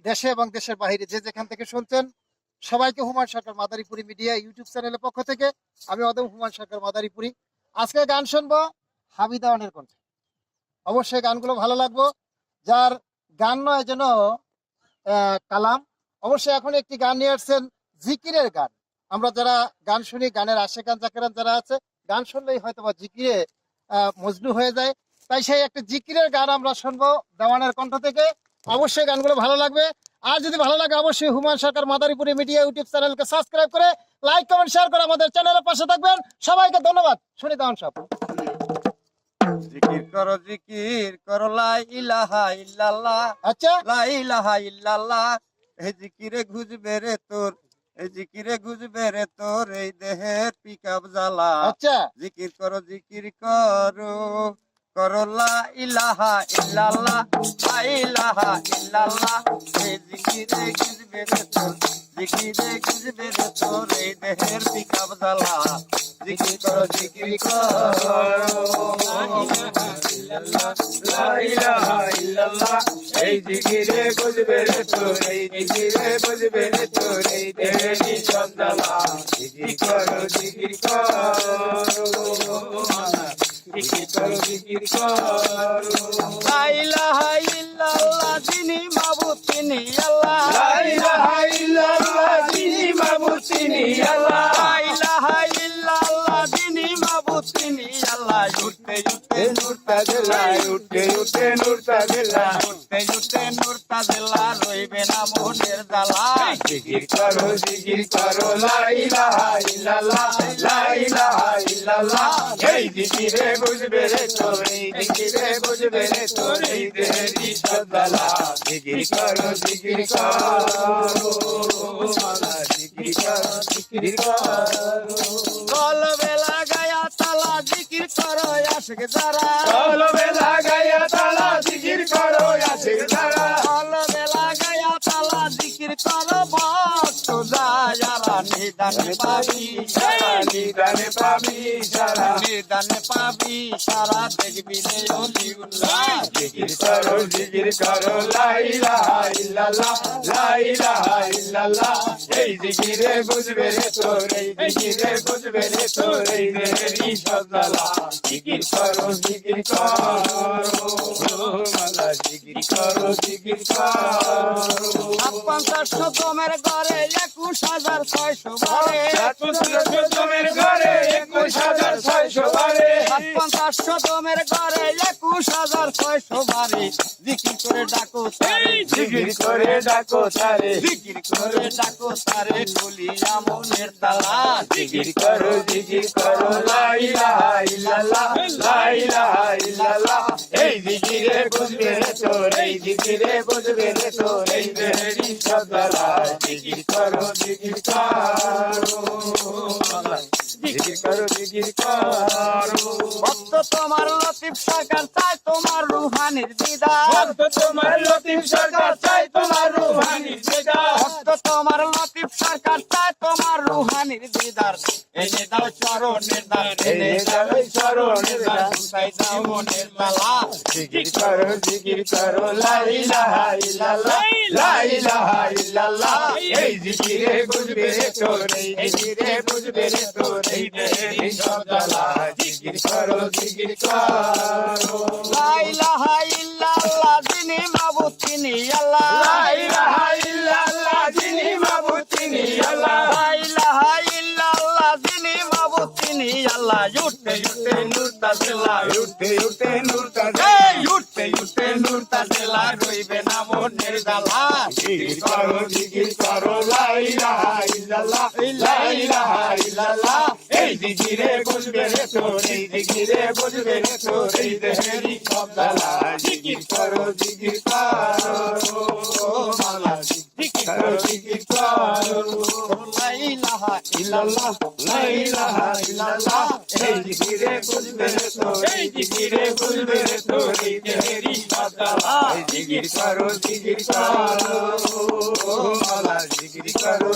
দেশে এবং দেশের বাইরে যে যেখান থেকে শুনছেন সবাইকে হুমায়ুন সরকার মাদারীপুরি মিডিয়া ইউটিউব চ্যানেলের পক্ষ থেকে আমি অদম হুমায়ুন সরকার মাদারীপুরি। আজকে গান শুনবো হামিদা ওয়ানের কণ্ঠে। অবশ্যই গানগুলো ভালো লাগবো। যার গান নয় যেন কালাম। অবশ্যই এখন একটি গান নিয়ে আসছেন জিকিরের গান। আমরা যারা গান শুনি, গানের আশেকান জাকেরান যারা আছে, গান শুনলেই হয়তো বা জিকিরে মজনু হয়ে যায়। তাই সেই একটা জিকিরের গান আমরা শুনবো দেওয়ানের কণ্ঠ থেকে। অবশ্যই গানগুলো ভালো লাগবে। আর যদি ভালো লাগে অবশ্যই হুমায়ুন সরকার মাদারীপুরি মিডিয়া ইউটিউব চ্যানেলকে সাবস্ক্রাইব করে লাইক কমেন্ট শেয়ার করে আমাদের চ্যানেলের পাশে থাকবেন। সবাইকে ধন্যবাদ। শুনি দেওয়ান সব। জিকির করো লা ইলাহা ইল্লাল্লাহ। আচ্ছা, লা ইলাহা ইল্লাল্লাহ। এই জিকিরে খুঁজবে রে তোর, এই জিকিরে খুঁজবে রে তোর এই দেহের পিকআপ জ্বালা। আচ্ছা, জিকির করো করো লা ইলাহা ইল্লাল্লাহ। লা ইলাহা ইল্লাল্লাহ। এই জিকিরে খুঁজবে রে তোর, জিকিরে খুঁজবে রে তোর এই দেহের পিকআপ জ্বালা। জিকির করো লা ইলাহা ইল্লাল্লাহ। এই জিকিরে বুঝবে রে তোর, এই জিকিরে বুঝবে রে তোর এই দেহেরি সব জ্বালা। জিকির করো জিকির করো। লা ইলাহা ইল্লাল্লাহ। যিনি মাবুদ তিনি আল্লাহ। লা ইলাহা ইল্লাল্লাহ। যিনি মাবুদ তিনি আল্লাহ। লা ইলাহা ইল্লাল্লাহ। যিনি মাবুদ তিনি আল্লাহ। উঠতে উঠতে নূর তাজেলা, উঠতে উঠতে নূর তাজেলা, উঠতে উঠতে নূর তাজেলা, রইবে না মোহনের জ্বালা। জিকির করো লা ইলাহা ইল্লাল্লাহ। লা ইলাহা ইল্লাল্লাহ। এই জিকিরে বুঝবে রে তোর, এই জিকিরে বুঝবে রে তোর এই দেহেরি সব জ্বালা। জিকির করো জিকির করো। কলবে লাগায়া তালা জিকির করো আশিক যারা। কলবে লাগায়া তালা জিকির করো আশিক যারা। কলবে লাগায়া তালা জিকির করো ভক্ত যারা। নিদানে পাবি সারা, নিদানে পাবি সারা। নিদানে পাবি সারা, দেখবি রে অলিউল্লাহ। জিকির করো লা ইলাহা ইল্লাল্লাহ। লা ইলাহা ইল্লাল্লাহ। এই জিকিরে বুঝবে রে তোর, এই জিকিরে বুঝবে রে তোর এই দেহেরি সব জ্বালা। জিকির করো মালা, জিকির করো ৫০০ দমের ঘরে ২১,৬০০ বারে। ৫০০ ঘরে ২১,৬০০ বারে। ৫০০ দমের ঘরে ২১,৬০০ বারে। জিকির করে ডাকো তারে, জিকির করে ডাকো তারে, জিকির করে ডাকো তারে, খুলিয়া মনের তালা। জিকির করো লা ইলাহা ইল্লাল্লাহ। লা ইলাহা ইল্লাল্লাহ। এই জিকিরে বুঝবে রে তোর, এই জিকিরে বুঝবে রে তোর এই দেহেরি সব জ্বালা। জিকির করো জিকির করো। ভক্ত তোমার লতিফ সরকার চাই তোমার রুহানির দিদার। ভক্ত তোমার লতিফ সরকার চাই তোমার রুহানির দিদার। ভক্ত তোমার লতিফ সরকার চাই তোমার রুহানির দিদার। এনে দাও চরণের দ্বার, এনে দাও চরণের দ্বার। উঠাই দাও মনের মালা। জিকির করো লা ইলাহা ইল্লাল্লাহ। লা ইলাহা ইল্লাল্লাহ। এই জিকিরে বুঝবে রে তোর, এই জিকিরে বুঝবে রে তোর এই দেহেরি সব জ্বালা। জিকির করো লা ইলাহা ইল্লাল্লাহ। যিনি মাবুদ তিনি আল্লাহ। লা ইলাহা ইল্লাল্লাহ। যিনি মাবুদ তিনি আল্লাহ। লা ইলাহা ইল্লাল্লাহ। যিনি মাবুদ তিনি আল্লাহ। উঠতে উঠতে নূর তাজেলা, উঠতে উঠতে নূর তাজেলা, এই উঠতে উঠতে নূর তাজেলা, রইবে না মনের জ্বালা। জিকির করো লা ইলাহা ইল্লাল্লাহ। লা ইলাহা ইল্লাল্লাহ। এই জিকিরে বুঝবে রে তোর, এই জিকিরে বুঝবে রে তোর এই দেহেরি সব জ্বালা। জিকির করো মালা, জিকির করো লা ইলাহা ইল্লাল্লাহ। লা ইলাহা ইল্লাল্লাহ। এই জিকিরে বুঝবে রে তোর, এই জিকিরে বুঝবে রে তোর এই দেহেরি সব জ্বালা। জিকির করো মালা, জিকির করো